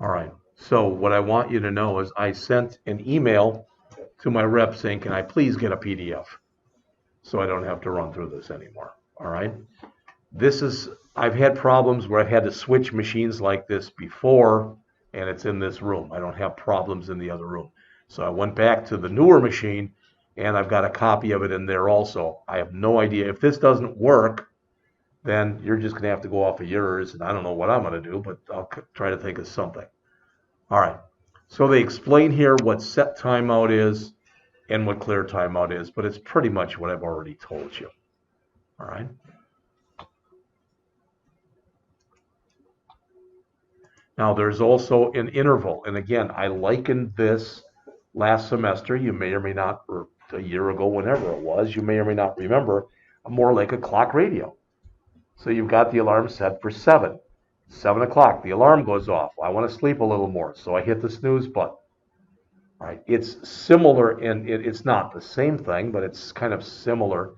All right. So what I want you to know is I sent an email to my rep saying, can I please get a PDF so I don't have to run through this anymore. All right. I've had problems where I've had to switch machines like this before, and it's in this room. I don't have problems in the other room. So I went back to the newer machine, and I've got a copy of it in there also. I have no idea. If this doesn't work, then you're just going to have to go off of yours, and I don't know what I'm going to do, but I'll try to think of something. All right. So they explain here what set timeout is and what clear timeout is, but it's pretty much what I've already told you. All right. Now there's also an interval, and again, I likened this last semester. You may or may not, or a year ago, whenever it was, you may or may not remember, more like a clock radio. So you've got the alarm set for 7 o'clock. The alarm goes off. I want to sleep a little more, so I hit the snooze button. All right, it's similar, and it's not the same thing, but it's kind of similar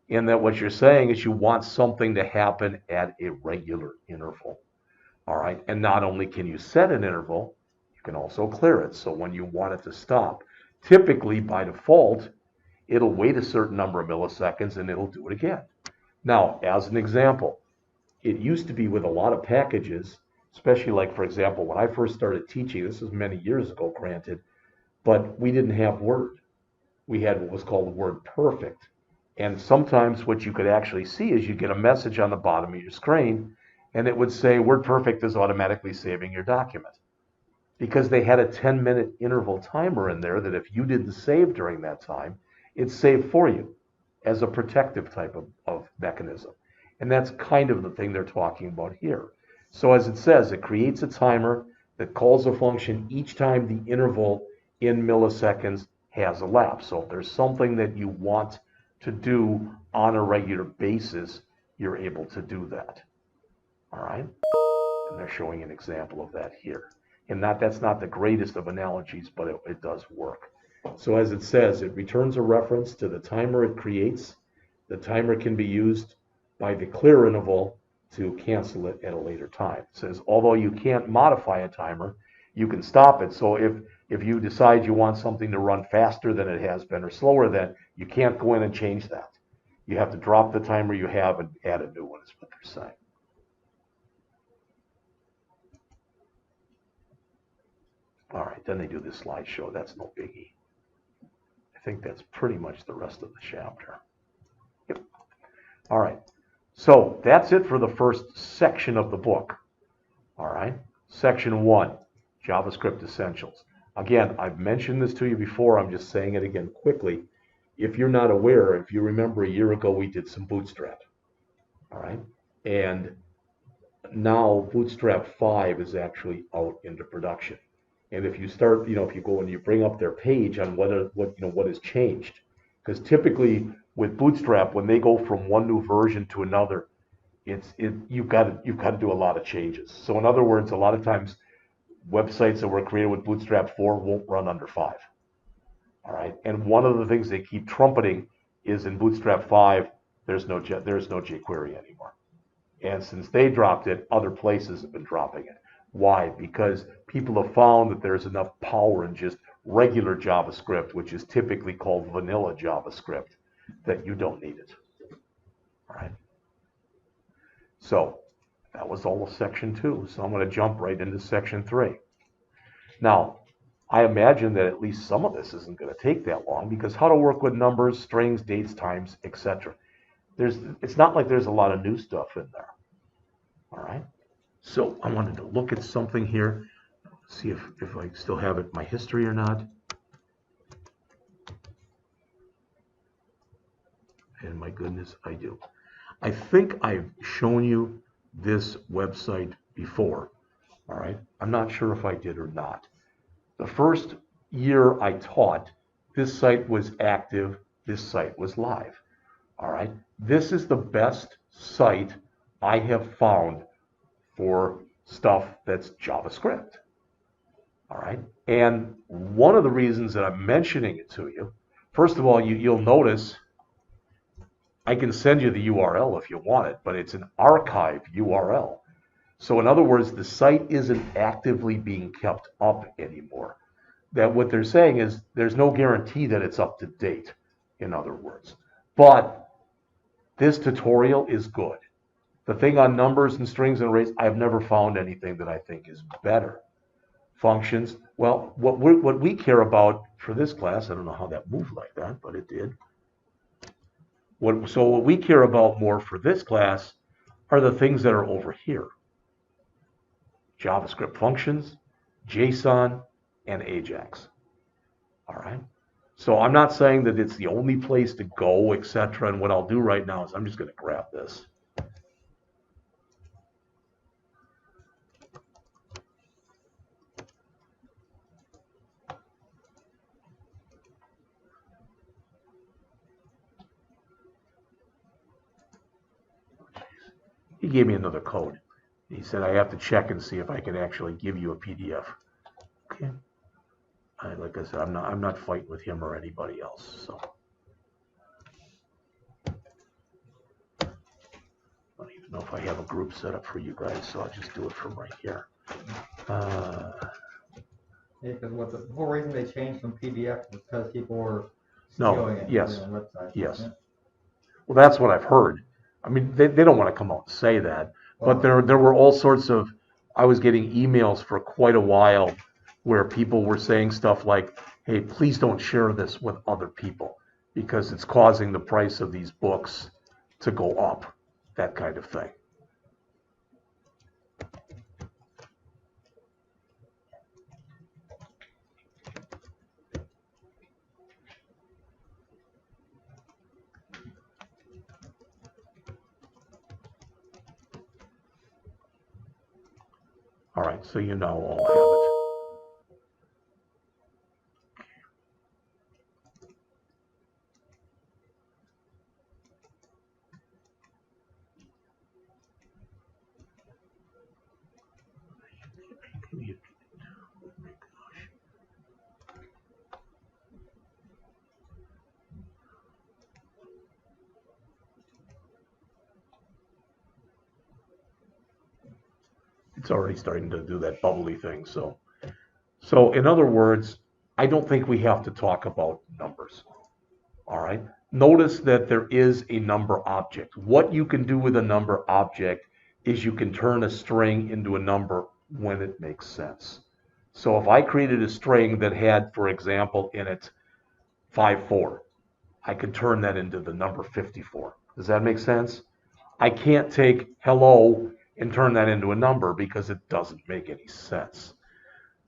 in that what you're saying is you want something to happen at a regular interval. All right, and not only can you set an interval, you can also clear it. So when you want it to stop, typically by default, it'll wait a certain number of milliseconds and it'll do it again. Now, as an example, it used to be with a lot of packages, especially like, for example, when I first started teaching, this was many years ago, granted, but we didn't have Word. We had what was called Word Perfect. And sometimes what you could actually see is you get a message on the bottom of your screen, and it would say Word Perfect is automatically saving your document. Because they had a 10-minute interval timer in there that if you didn't save during that time, it's saved for you as a protective type of mechanism. And that's kind of the thing they're talking about here. So as it says, it creates a timer that calls a function each time the interval in milliseconds has elapsed. So if there's something that you want to do on a regular basis, you're able to do that. All right? And they're showing an example of that here. And that's not the greatest of analogies, but it does work. So as it says, it returns a reference to the timer it creates. The timer can be used by the clear interval to cancel it at a later time. It says, although you can't modify a timer, you can stop it. So if you decide you want something to run faster than it has been or slower than, you can't go in and change that. You have to drop the timer you have and add a new one, is what they're saying. All right, then they do this slideshow. That's no biggie. I think that's pretty much the rest of the chapter. Yep. All right, so that's it for the first section of the book. All right, section 1, JavaScript Essentials. Again, I've mentioned this to you before. I'm just saying it again quickly. If you're not aware, if you remember a year ago, we did some Bootstrap. All right, and now Bootstrap 5 is actually out into production. And if you start, if you go and you bring up their page on what has changed, because typically with Bootstrap, when they go from one new version to another, you've got to do a lot of changes. So in other words, a lot of times websites that were created with Bootstrap 4 won't run under 5. All right, and one of the things they keep trumpeting is in Bootstrap 5, there's no jQuery anymore. And since they dropped it, other places have been dropping it. Why? Because people have found that there's enough power in just regular JavaScript, which is typically called vanilla JavaScript, that you don't need it. All right. So that was all of section 2. So I'm going to jump right into section 3. Now, I imagine that at least some of this isn't going to take that long, because how to work with numbers, strings, dates, times, etc. It's not like there's a lot of new stuff in there. All right. So I wanted to look at something here, see if I still have it in my history or not. And my goodness, I do. I think I've shown you this website before. All right. I'm not sure if I did or not. The first year I taught, this site was active, this site was live. All right. This is the best site I have found for stuff that's JavaScript. All right. And one of the reasons that I'm mentioning it to you, first of all, you'll notice I can send you the URL if you want it, but it's an archive URL. So in other words, the site isn't actively being kept up anymore. That what they're saying is there's no guarantee that it's up to date, in other words. But this tutorial is good. The thing on numbers and strings and arrays, I've never found anything that I think is better. Functions, well, what we care about for this class, I don't know how that moved like that, but it did. So what we care about more for this class are the things that are over here. JavaScript functions, JSON, and AJAX. All right. So I'm not saying that it's the only place to go, etc. And what I'll do right now is I'm just going to grab this. He gave me another code. He said I have to check and see if I can actually give you a PDF. Okay. Like I said, I'm not fighting with him or anybody else. So I don't even know if I have a group set up for you guys, so I'll just do it from right here. Yeah, because what the whole reason they changed from PDF was because people were stealing it yes, on their website. yes. Yeah. Well, that's what I've heard. I mean, they don't want to come out and say that, but there were all sorts of. I was getting emails for quite a while where people were saying stuff like, "Hey, please don't share this with other people because it's causing the price of these books to go up," that kind of thing. All right, so you know I'll have it. It's already starting to do that bubbly thing. So in other words, I don't think we have to talk about numbers. All right. Notice that there is a number object. What you can do with a number object is you can turn a string into a number when it makes sense. So if I created a string that had, for example, in it 54, I could turn that into the number 54. Does that make sense? I can't take hello and turn that into a number because it doesn't make any sense.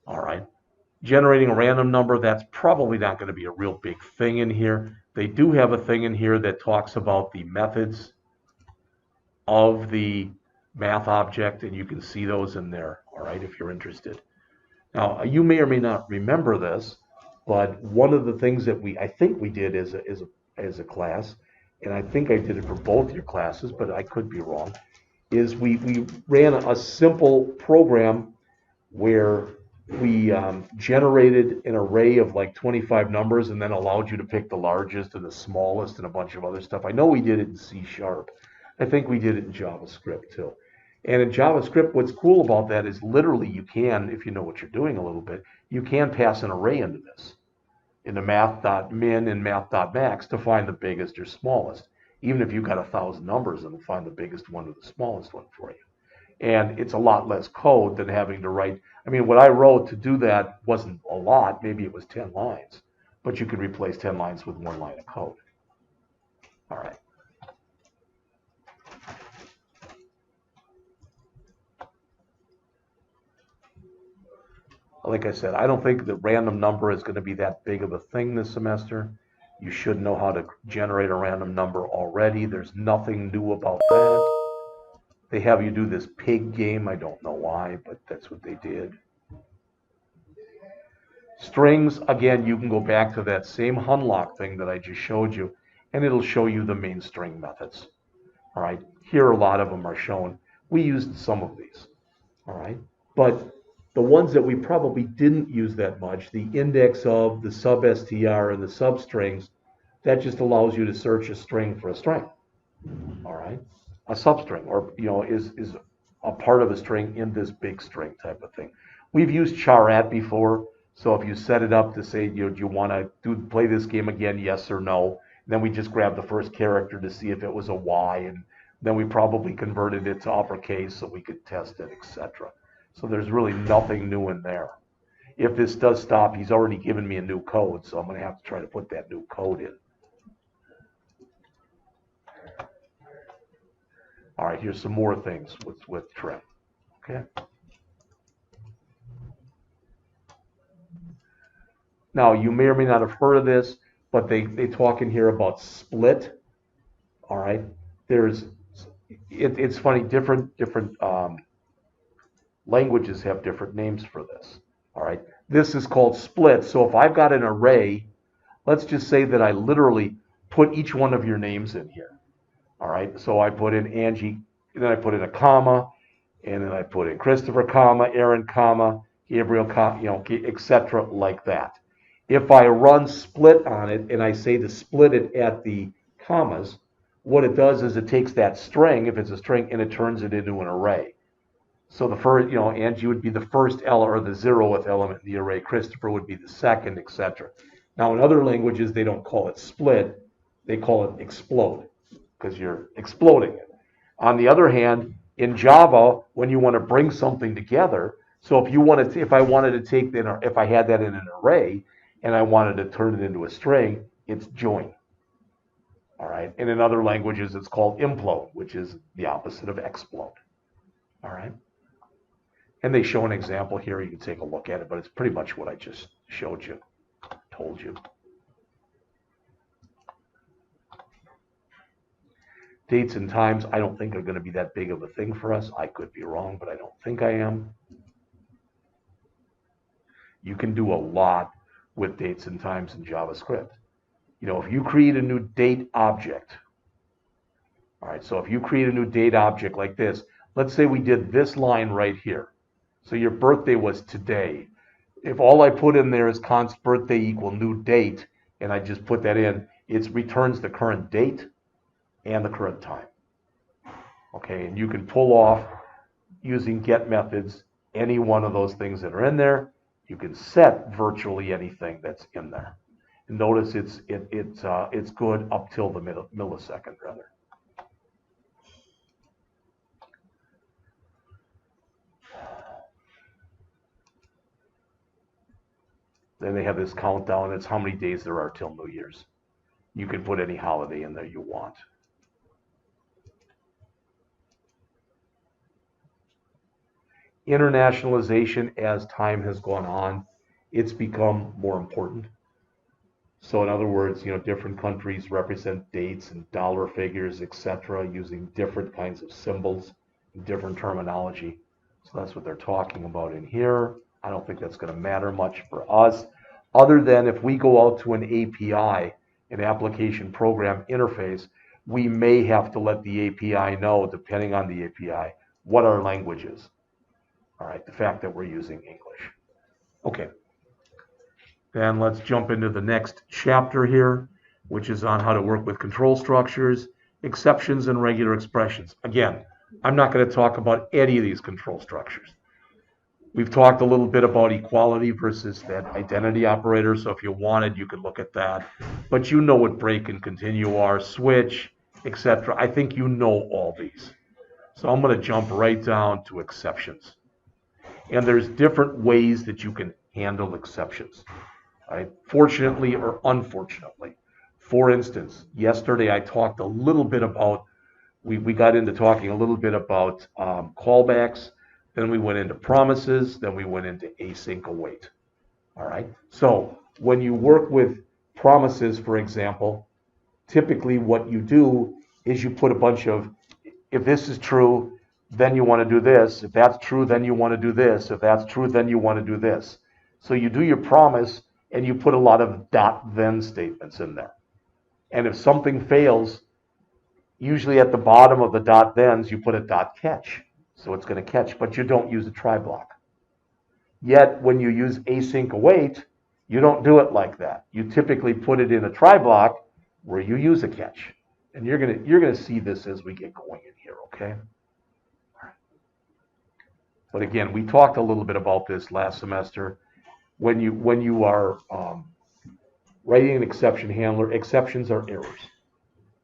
All right. Generating a random number, that's probably not going to be a real big thing in here. They do have a thing in here that talks about the methods of the math object, and you can see those in there, all right, if you're interested. Now, you may or may not remember this, but one of the things that I think we did as a class, and I think I did it for both your classes, but I could be wrong, is we ran a simple program where we generated an array of like 25 numbers and then allowed you to pick the largest and the smallest and a bunch of other stuff. I know we did it in C#. I think we did it in JavaScript too. And in JavaScript, what's cool about that is literally you can, if you know what you're doing a little bit, you can pass an array into this, into math.min and math.max to find the biggest or smallest. Even if you've got 1,000 numbers, it'll find the biggest one or the smallest one for you. And it's a lot less code than having to write. I mean, what I wrote to do that wasn't a lot. Maybe it was 10 lines, but you could replace 10 lines with 1 line of code. All right. Like I said, I don't think the random number is going to be that big of a thing this semester. You should know how to generate a random number already. There's nothing new about that. They have you do this pig game. I don't know why, but that's what they did. Strings, again, you can go back to that same Hunlock thing that I just showed you, and it'll show you the main string methods. All right, here a lot of them are shown. We used some of these. All right, but the ones that we probably didn't use that much, the index of, the sub-str, and the substrings, that just allows you to search a string for a string. All right, a substring, or is a part of a string in this big string type of thing. We've used charat before, so if you set it up to say, do you want to play this game again, yes or no, then we just grab the first character to see if it was a Y, and then we probably converted it to uppercase so we could test it, etc. So there's really nothing new in there. If this does stop, he's already given me a new code, so I'm going to have to try to put that new code in. All right, here's some more things with trim. Okay. Now, you may or may not have heard of this, but they talk in here about split. All right. It's funny, different languages have different names for this. All right. This is called split. So if I've got an array, let's just say that I literally put each one of your names in here. All right. So I put in Angie, and then I put in a comma, and then I put in Christopher, comma, Aaron, comma, Gabriel, comma, etc. like that. If I run split on it and I say to split it at the commas, what it does is it takes that string, if it's a string, and it turns it into an array. So the first, Angie would be the first or the 0th element in the array. Christopher would be the second, etc. Now, in other languages, they don't call it split. They call it explode because you're exploding it. On the other hand, in Java, when you want to bring something together, so if I wanted to take if I had that in an array and I wanted to turn it into a string, it's join. All right. And in other languages, it's called implode, which is the opposite of explode. All right. And they show an example here. You can take a look at it, but it's pretty much what I just showed you, told you. Dates and times, I don't think are going to be that big of a thing for us. I could be wrong, but I don't think I am. You can do a lot with dates and times in JavaScript. If you create a new date object, all right, so if you create a new date object like this, let's say we did this line right here. So your birthday was today. If all I put in there is const birthday equal new date, and I just put that in, it returns the current date and the current time. Okay, and you can pull off using get methods any one of those things that are in there. You can set virtually anything that's in there. And notice it's good up till the millisecond rather. Then they have this countdown. It's how many days there are till New Year's. You can put any holiday in there you want. Internationalization, as time has gone on, it's become more important. So in other words, different countries represent dates and dollar figures, etc., using different kinds of symbols and different terminology. So that's what they're talking about in here. I don't think that's going to matter much for us, other than if we go out to an API, an application program interface, we may have to let the API know, depending on the API, what our language is. All right, the fact that we're using English. Okay. Then let's jump into the next chapter here, which is on how to work with control structures, exceptions, and regular expressions. Again, I'm not going to talk about any of these control structures. We've talked a little bit about equality versus that identity operator, so if you wanted, you could look at that. But you know what break and continue are, switch, etc. I think you know all these. So I'm going to jump right down to exceptions. And there's different ways that you can handle exceptions, right? Fortunately or unfortunately. For instance, yesterday I talked a little bit about, we got into talking a little bit about callbacks, then we went into promises, then we went into async await. All right. So when you work with promises, for example, typically what you do is you put a bunch of, if this is true, then you want to do this. If that's true, then you want to do this. If that's true, then you want to do this. So you do your promise and you put a lot of .then statements in there. And if something fails, usually at the bottom of the .thens, you put a .catch. So it's going to catch, but you don't use a try block. Yet when you use async await, you don't do it like that. You typically put it in a try block where you use a catch. And you're gonna see this as we get going in here, okay? But again, we talked a little bit about this last semester. When you are writing an exception handler, exceptions are errors.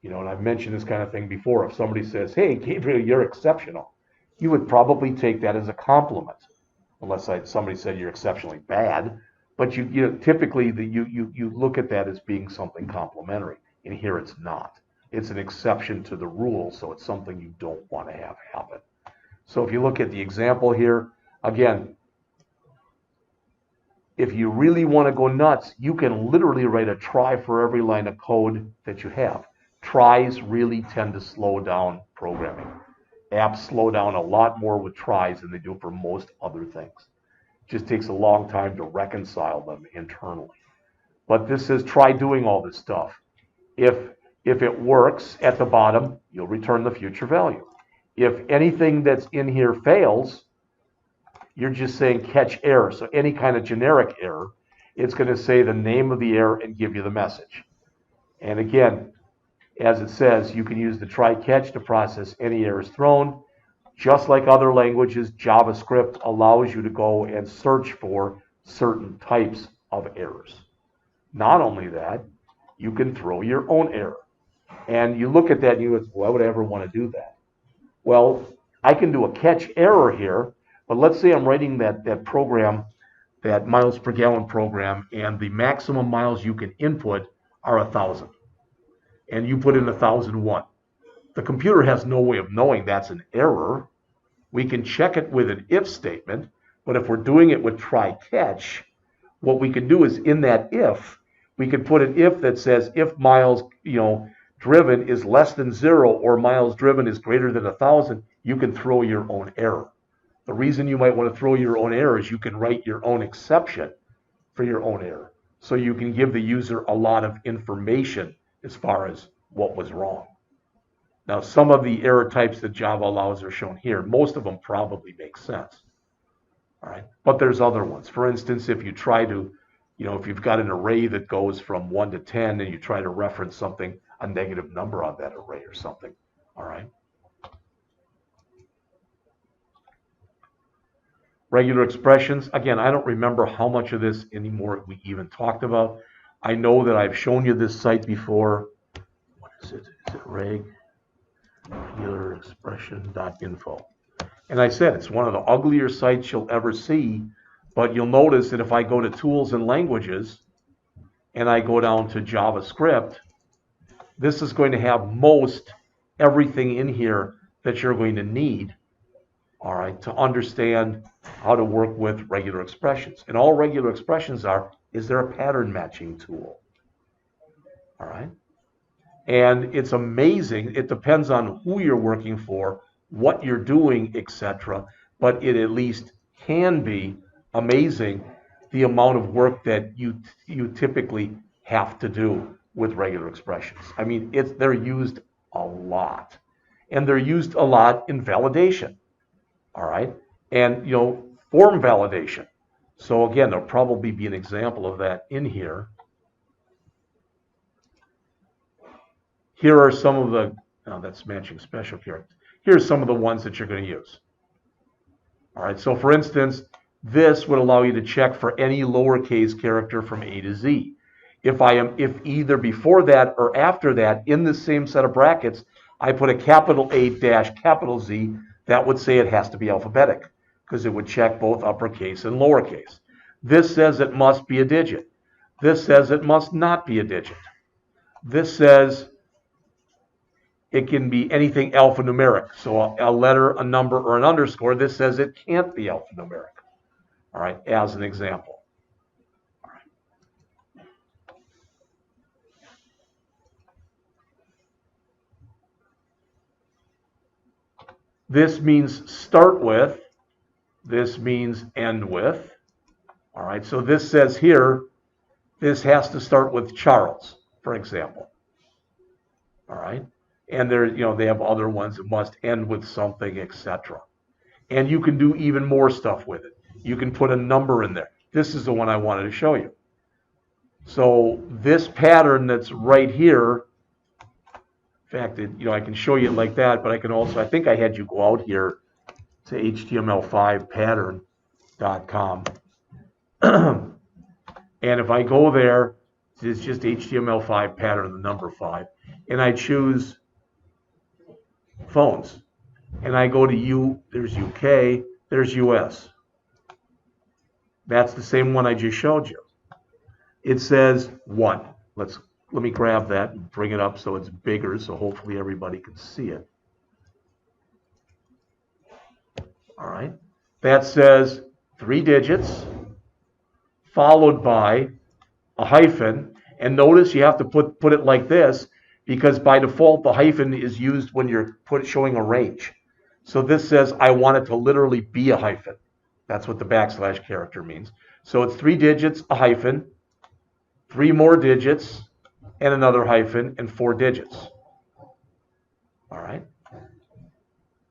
You know, and I've mentioned this kind of thing before. If somebody says, "Hey, Gabriel, you're exceptional," you would probably take that as a compliment, unless somebody said you're exceptionally bad. But you typically you look at that as being something complimentary, and here it's not. It's an exception to the rule, so it's something you don't want to have happen. So if you look at the example here, again, if you really want to go nuts, you can literally write a try for every line of code that you have. Tries really tend to slow down programming. Apps slow down a lot more with tries than they do for most other things. It just takes a long time to reconcile them internally. But this says try doing all this stuff. If it works at the bottom, you'll return the future value. If anything that's in here fails, you're just saying catch error. So any kind of generic error, it's going to say the name of the error and give you the message. And again, as it says, you can use the try catch to process any errors thrown. Just like other languages, JavaScript allows you to go and search for certain types of errors. Not only that, you can throw your own error. And you look at that and you go, why would I ever want to do that? Well, I can do a catch error here, but let's say I'm writing that program, that miles per gallon program, and the maximum miles you can input are 1,000. And you put in 1,001. The computer has no way of knowing that's an error. We can check it with an if statement, but if we're doing it with try catch, what we can do is in that if, we can put an if that says if miles, driven is less than 0 or miles driven is greater than 1,000, you can throw your own error. The reason you might want to throw your own error is you can write your own exception for your own error. So you can give the user a lot of information as far as what was wrong. Now, some of the error types that Java allows are shown here. Most of them probably make sense. All right, but there's other ones. For instance, if you try to, if you've got an array that goes from 1 to 10 and you try to reference something, a negative number on that array or something. All right. Regular expressions. Again, I don't remember how much of this anymore we even talked about. I know that I've shown you this site before. What is it? Is it regular expression.info? And I said it's one of the uglier sites you'll ever see, but you'll notice that if I go to tools and languages and I go down to JavaScript, this is going to have most everything in here that you're going to need, all right, to understand how to work with regular expressions. And all regular expressions is there a pattern matching tool? All right. And it's amazing. It depends on who you're working for, what you're doing, etc. But it at least can be amazing the amount of work that you typically have to do with regular expressions. I mean, they're used a lot. And they're used a lot in validation. All right. And, form validation. So again, there'll probably be an example of that in here. Here are some of the, that's matching special characters. Here's some of the ones that you're going to use. All right, so for instance, this would allow you to check for any lowercase character from A to Z. If either before that or after that, in the same set of brackets, I put a capital A dash capital Z, that would say it has to be alphabetic, because it would check both uppercase and lowercase. This says it must be a digit. This says it must not be a digit. This says it can be anything alphanumeric. So a letter, a number, or an underscore. This says it can't be alphanumeric. All right, as an example. All right. This means start with. This means end with. All right, so this says here, this has to start with Charles, for example. All right. And they have other ones that must end with something, etc. And you can do even more stuff with it. You can put a number in there. This is the one I wanted to show you. So this pattern that's right here, in fact, I can show you it like that, but I can also, I think I had you go out here to html5pattern.com. And if I go there, it's just HTML5 pattern, the number 5, and I choose phones, and I go to there's UK, there's US. That's the same one I just showed you. It says 1. Let me grab that and bring it up so it's bigger, so hopefully everybody can see it. All right. That says 3 digits followed by a hyphen, and notice you have to put it like this because by default the hyphen is used when you're showing a range. So this says I want it to literally be a hyphen. That's what the backslash character means. So it's 3 digits, a hyphen, 3 more digits, and another hyphen, and 4 digits. All right.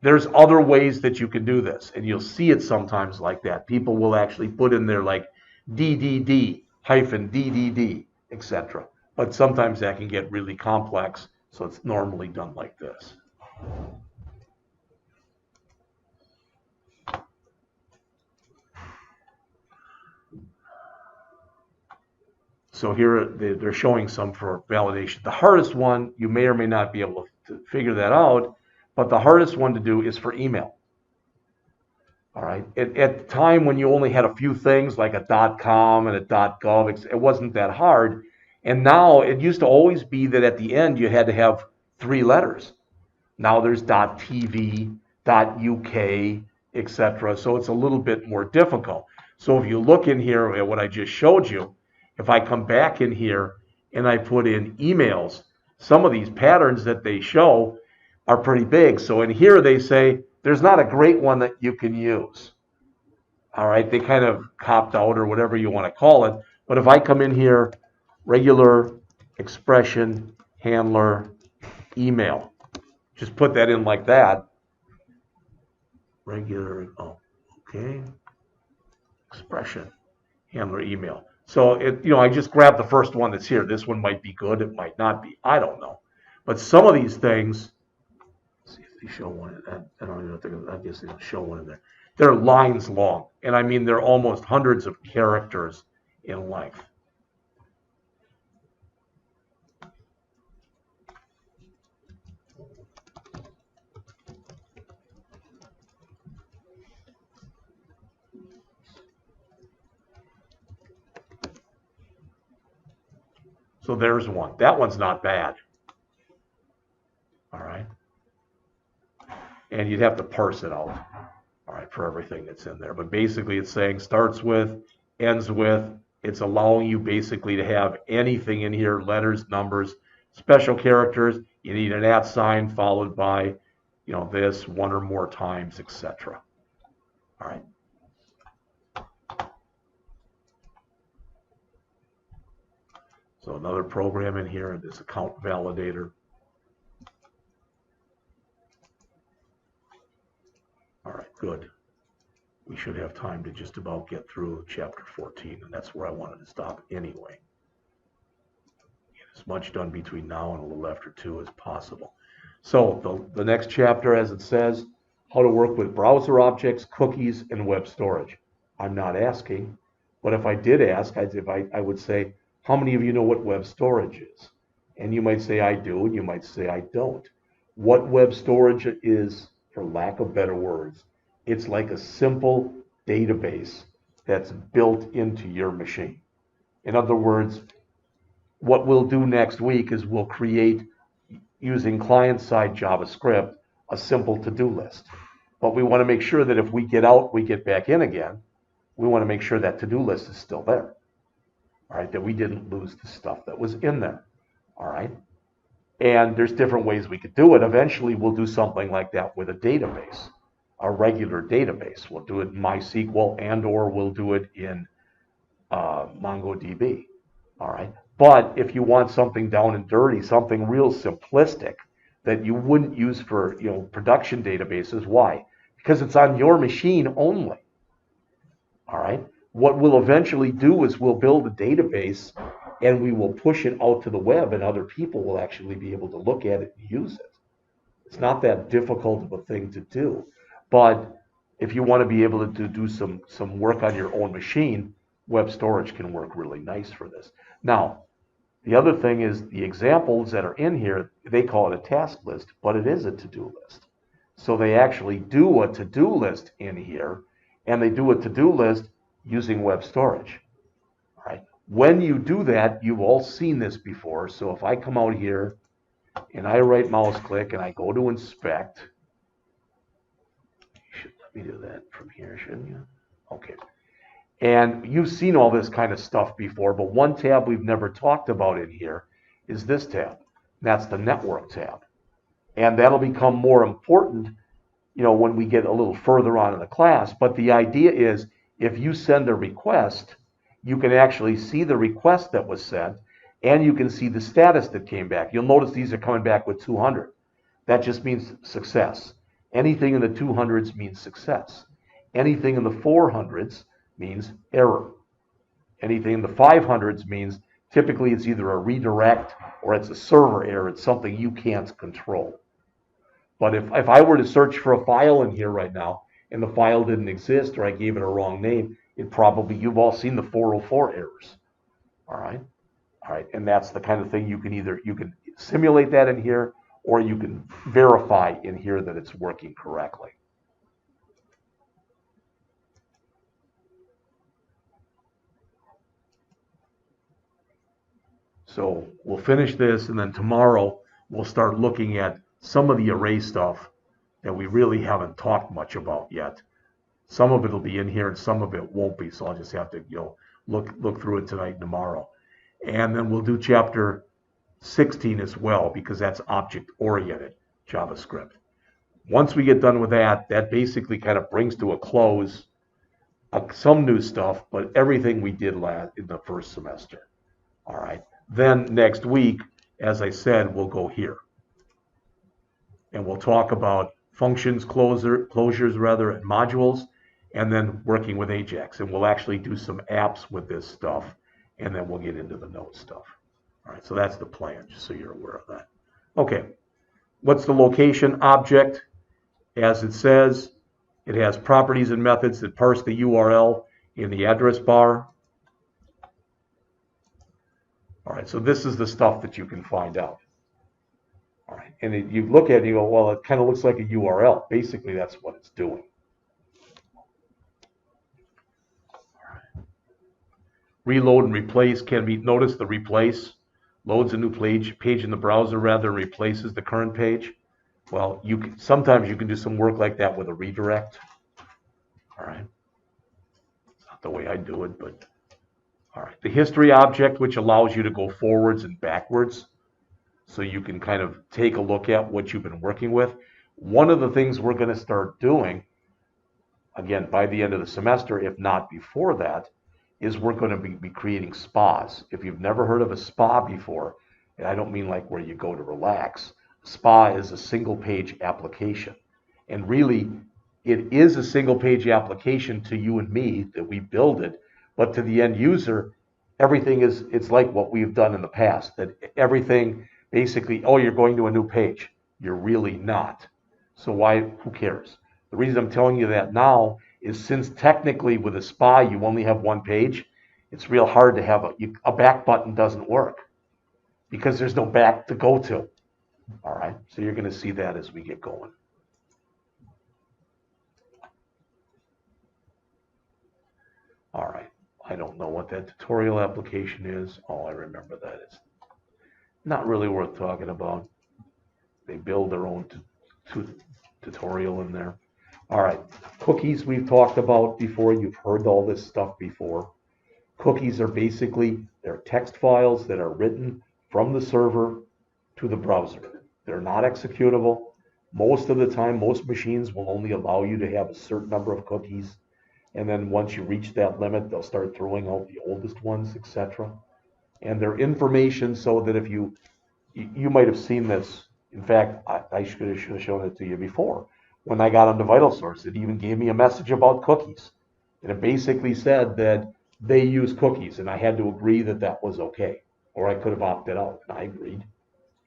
There's other ways that you can do this, and you'll see it sometimes like that. People will actually put in there like DDD hyphen DDD, etc. But sometimes that can get really complex, so it's normally done like this. So here they're showing some for validation. The hardest one, you may or may not be able to figure that out, but the hardest one to do is for email. All right. At the time when you only had a few things like a .com and a .gov, it wasn't that hard. And now it used to always be that at the end you had to have 3 letters. Now there's .tv, .uk, etc. So it's a little bit more difficult. So if you look in here at what I just showed you, if I come back in here and I put in emails, some of these patterns that they show are pretty big. So in here they say there's not a great one that you can use. All right, they kind of copped out or whatever you want to call it. But if I come in here, regular expression handler email, just put that in like that. Regular, okay, expression handler email. So I just grabbed the first one that's here. This one might be good, it might not be. I don't know. But some of these things, let's see if they show one. I don't even know if they're, I guess they don't show one in there. They're lines long, and I mean they're almost hundreds of characters in length. So there's one. That one's not bad. All right. And you'd have to parse it out, all right, for everything that's in there. But basically it's saying starts with, ends with. It's allowing you basically to have anything in here, letters, numbers, special characters. You need an @ sign followed by, this one or more times, etc. All right. So another program in here, this account validator. All right, good. We should have time to just about get through chapter 14, and that's where I wanted to stop anyway. Get as much done between now and a little after 2 as possible. So the next chapter, as it says, how to work with browser objects, cookies, and web storage. I'm not asking, but if I did ask, I would say, how many of you know what web storage is? And you might say, I do, and you might say, I don't. What web storage is, for lack of better words, it's like a simple database that's built into your machine. In other words, what we'll do next week is we'll create, using client-side JavaScript, a simple to-do list. But we want to make sure that if we get out, we get back in again, we want to make sure that to-do list is still there. All right, that we didn't lose the stuff that was in there. All right. And there's different ways we could do it. Eventually, we'll do something like that with a database, a regular database. We'll do it in MySQL and/or we'll do it in MongoDB. All right. But if you want something down and dirty, something real simplistic that you wouldn't use for production databases, why? Because it's on your machine only. All right. What we'll eventually do is we'll build a database and we will push it out to the web and other people will actually be able to look at it and use it. It's not that difficult of a thing to do. But if you want to be able to do some work on your own machine, web storage can work really nice for this. Now, the other thing is the examples that are in here, they call it a task list, but it is a to-do list. So they actually do a to-do list in here, and they do a to-do list using web storage. All right. When you do that, you've all seen this before. So if I come out here and I right mouse click and I go to inspect, you should let me do that from here, shouldn't you? Okay. And you've seen all this kind of stuff before, but one tab we've never talked about in here is this tab. That's the network tab. And that'll become more important, when we get a little further on in the class. But the idea is if you send a request, you can actually see the request that was sent, and you can see the status that came back. You'll notice these are coming back with 200. That just means success. Anything in the 200s means success. Anything in the 400s means error. Anything in the 500s means typically it's either a redirect or it's a server error. It's something you can't control. But if I were to search for a file in here right now and the file didn't exist or I gave it a wrong name, you've all seen the 404 errors. All right. And that's the kind of thing you can simulate that in here, or you can verify in here that it's working correctly. So we'll finish this, and then tomorrow we'll start looking at some of the array stuff that we really haven't talked much about yet. Some of it will be in here and some of it won't be, so I'll just have to look through it tonight and tomorrow. And then we'll do chapter 16 as well, because that's object-oriented JavaScript. Once we get done with that, that basically kind of brings to a close some new stuff, but everything we did in the first semester. All right. Then next week, as I said, we'll go here. And we'll talk about functions, closures rather, and modules, and then working with Ajax. And we'll actually do some apps with this stuff, and then we'll get into the node stuff. All right, so that's the plan, just so you're aware of that. Okay, what's the location object? As it says, it has properties and methods that parse the URL in the address bar. All right, so this is the stuff that you can find out. All right, and you look at it and you go, well, it kind of looks like a URL. Basically, that's what it's doing. All right. Reload and replace can be, notice the replace loads a new page in the browser rather than replaces the current page. Well, sometimes you can do some work like that with a redirect. All right, it's not the way I do it, but all right. The history object, which allows you to go forwards and backwards, so you can kind of take a look at what you've been working with. One of the things we're going to start doing, again, by the end of the semester, if not before that, is we're going to be creating spas. If you've never heard of a spa before, and I don't mean like where you go to relax, spa is a single page application. And really, it is a single page application to you and me that we build it, but to the end user, everything it's like what we've done in the past, that everything basically, oh, you're going to a new page. You're really not. So who cares? The reason I'm telling you that now is since technically with a spa, you only have one page, it's real hard to have a back button doesn't work because there's no back to go to. All right, so you're going to see that as we get going. All right, I don't know what that tutorial application is. All I remember that is not really worth talking about. They build their own tutorial in there. All right, cookies we've talked about before. You've heard all this stuff before. Cookies are basically, they're text files that are written from the server to the browser. They're not executable. Most of the time, most machines will only allow you to have a certain number of cookies. And then once you reach that limit, they'll start throwing out the oldest ones, etc. And they're information so that if you might have seen this. In fact, I should have shown it to you before. When I got onto VitalSource, it even gave me a message about cookies. And it basically said that they use cookies, and I had to agree that that was okay. Or I could have opted out, and I agreed.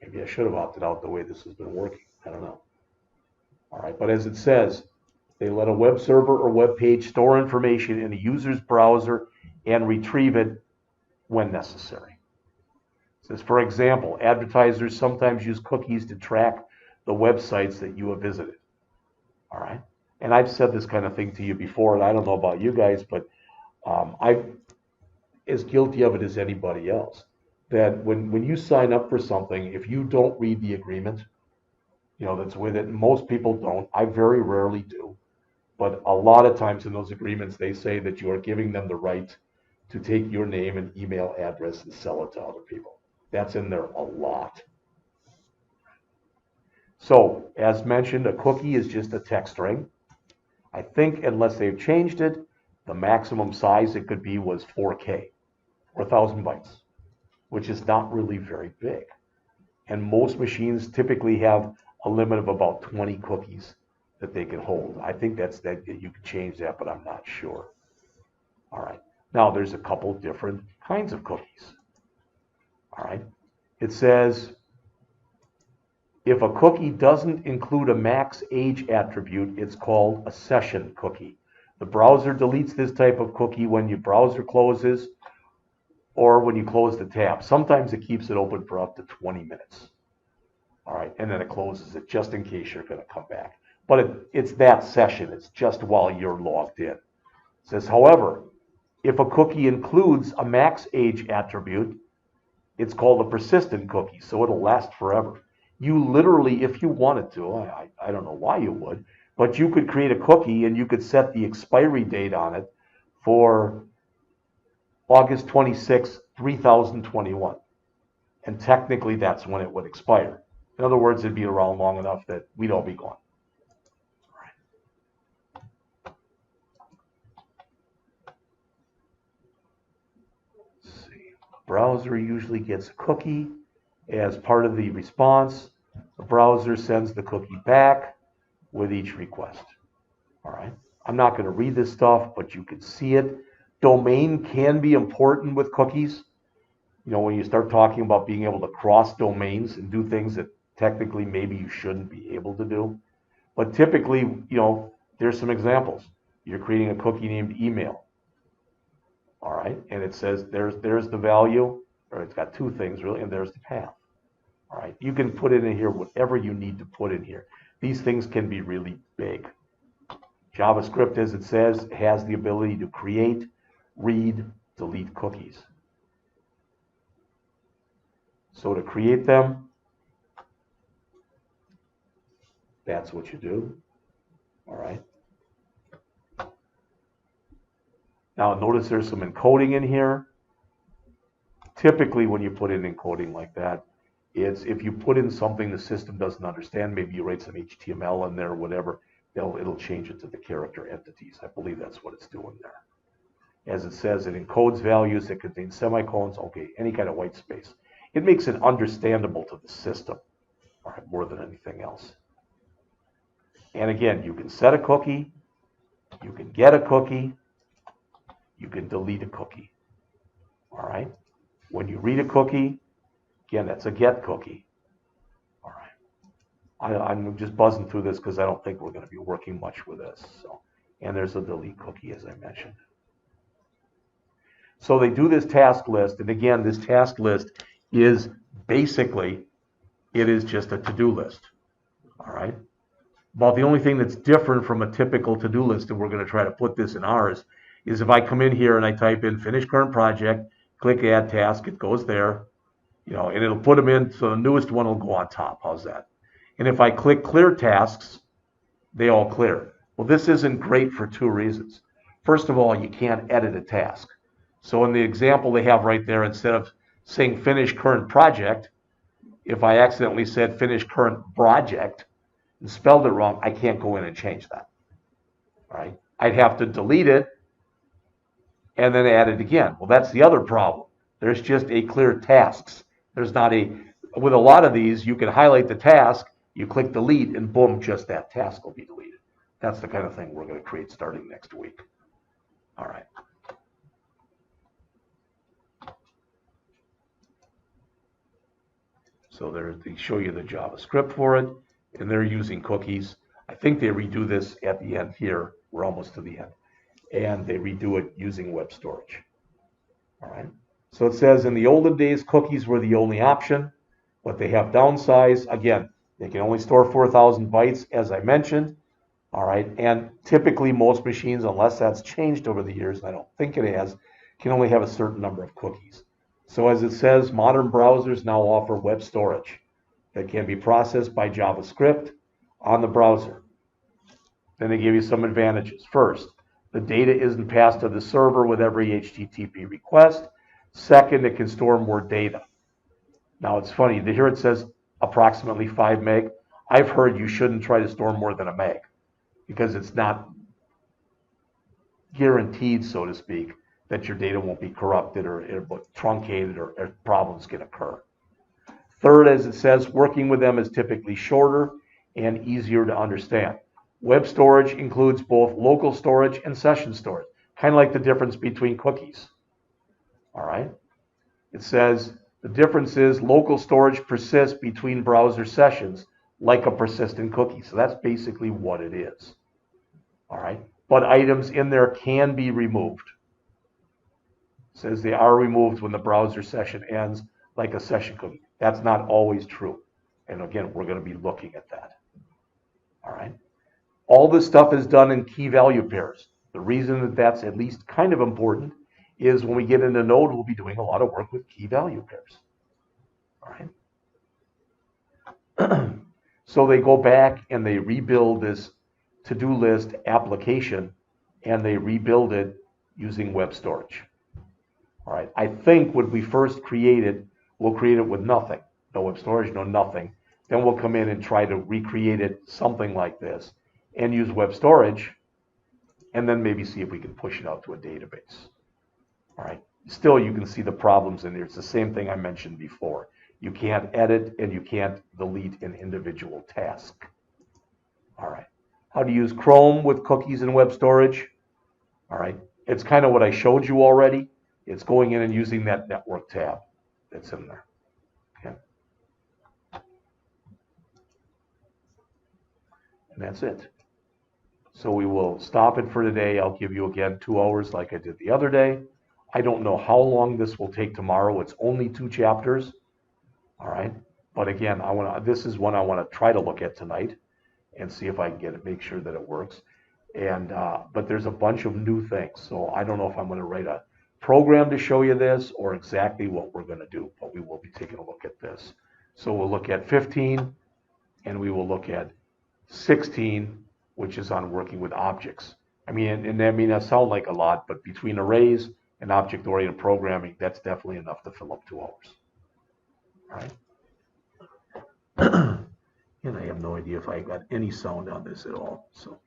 Maybe I should have opted out the way this has been working. I don't know. All right, but as it says, They let a web server or web page store information in a user's browser and retrieve it when necessary. It says, for example, advertisers sometimes use cookies to track the websites that you have visited. All right. And I've said this kind of thing to you before, and I don't know about you guys, but I'm as guilty of it as anybody else. That when you sign up for something, if you don't read the agreement, that's with it, and most people don't. I very rarely do. But a lot of times in those agreements, they say that you are giving them the right to take your name and email address and sell it to other people. That's in there a lot. So, as mentioned, a cookie is just a text string. I think, unless they've changed it, the maximum size it could be was 4K, 4,000 bytes, which is not really very big. And most machines typically have a limit of about 20 cookies that they can hold. I think that you can change that, but I'm not sure. All right. Now, there's a couple different kinds of cookies. All right. It says, if a cookie doesn't include a max age attribute, it's called a session cookie. The browser deletes this type of cookie when your browser closes or when you close the tab. Sometimes it keeps it open for up to 20 minutes. All right, and then it closes it just in case you're going to come back. But it's that session. It's just while you're logged in. It says, however, if a cookie includes a max age attribute, it's called a persistent cookie, so it'll last forever. You literally, if you wanted to, I don't know why you would, but you could create a cookie and you could set the expiry date on it for August 26, 2021. And technically that's when it would expire. In other words, it'd be around long enough that we'd all be gone. Let's see. The browser usually gets a cookie as part of the response. The browser sends the cookie back with each request. All right. I'm not going to read this stuff, but you can see it. Domain can be important with cookies. When you start talking about being able to cross domains and do things that technically maybe you shouldn't be able to do. But typically, there's some examples. You're creating a cookie named email. All right. And it says there's the value, or it's got two things really, and there's the path. All right. You can put in here whatever you need to put in here. These things can be really big. JavaScript, as it says, has the ability to create, read, delete cookies. So to create them, that's what you do. All right. Now notice there's some encoding in here. Typically when you put in encoding like that, it's if you put in something the system doesn't understand, maybe you write some HTML in there or whatever, it'll change it to the character entities. I believe that's what it's doing there. As it says, it encodes values that contain semicolons, okay, any kind of white space. It makes it understandable to the system, all right, more than anything else. And again, you can set a cookie, you can get a cookie, you can delete a cookie, all right? When you read a cookie, again, that's a get cookie, all right? I'm just buzzing through this because I don't think we're going to be working much with this. So, and there's a delete cookie, as I mentioned. So they do this task list, and again, this task list is basically, it is just a to-do list, all right? About the only thing that's different from a typical to-do list, and we're going to try to put this in ours, is if I come in here and I type in finish current project, click add task, it goes there, and it'll put them in, so the newest one will go on top. How's that? And if I click clear tasks, they all clear. Well, this isn't great for two reasons. First of all, you can't edit a task. So in the example they have right there, instead of saying finish current project, if I accidentally said finish current project and spelled it wrong, I can't go in and change that. All right? I'd have to delete it and then add it again. Well, that's the other problem. There's just a clear tasks. There's not with a lot of these, you can highlight the task, you click delete, and boom, just that task will be deleted. That's the kind of thing we're going to create starting next week. All right. So they show you the JavaScript for it, and they're using cookies. I think they redo this at the end here. We're almost to the end. And they redo it using web storage. All right. So it says in the olden days, cookies were the only option, but they have downsides. Again, they can only store 4,000 bytes, as I mentioned. All right. And typically most machines, unless that's changed over the years, and I don't think it has, can only have a certain number of cookies. So as it says, modern browsers now offer web storage that can be processed by JavaScript on the browser. Then they give you some advantages. First, the data isn't passed to the server with every HTTP request. Second, it can store more data. Now it's funny, here it says approximately 5 meg. I've heard you shouldn't try to store more than a meg because it's not guaranteed, so to speak, that your data won't be corrupted or truncated or problems can occur. Third, as it says, working with them is typically shorter and easier to understand. Web storage includes both local storage and session storage, kind of like the difference between cookies. All right. It says the difference is local storage persists between browser sessions like a persistent cookie. So that's basically what it is. All right. But items in there can be removed. It says they are removed when the browser session ends like a session cookie. That's not always true. And again, we're going to be looking at that. All right. All this stuff is done in key value pairs. The reason that that's at least kind of important is when we get into Node, we'll be doing a lot of work with key value pairs. All right. So they go back and they rebuild this to-do list application and they rebuild it using web storage. All right. I think when we first create it, we'll create it with nothing. No web storage, no nothing. Then we'll come in and try to recreate it something like this and use web storage, and then maybe see if we can push it out to a database. All right. Still, you can see the problems in there. It's the same thing I mentioned before. You can't edit and you can't delete an individual task. All right. How to use Chrome with cookies and web storage? All right. It's kind of what I showed you already. It's going in and using that network tab that's in there. Okay. And that's it. So we will stop it for today. I'll give you again 2 hours like I did the other day. I don't know how long this will take tomorrow. It's only 2 chapters. All right. But again, this is one I want to try to look at tonight and see if I can get it, make sure that it works. And but there's a bunch of new things. So I don't know if I'm going to write a program to show you this or exactly what we're going to do, but we will be taking a look at this. So we'll look at 15 and we will look at 16, which is on working with objects. I mean, that sounds like a lot, but between arrays and object-oriented programming, that's definitely enough to fill up 2 hours. All right. And I have no idea if I got any sound on this at all. So.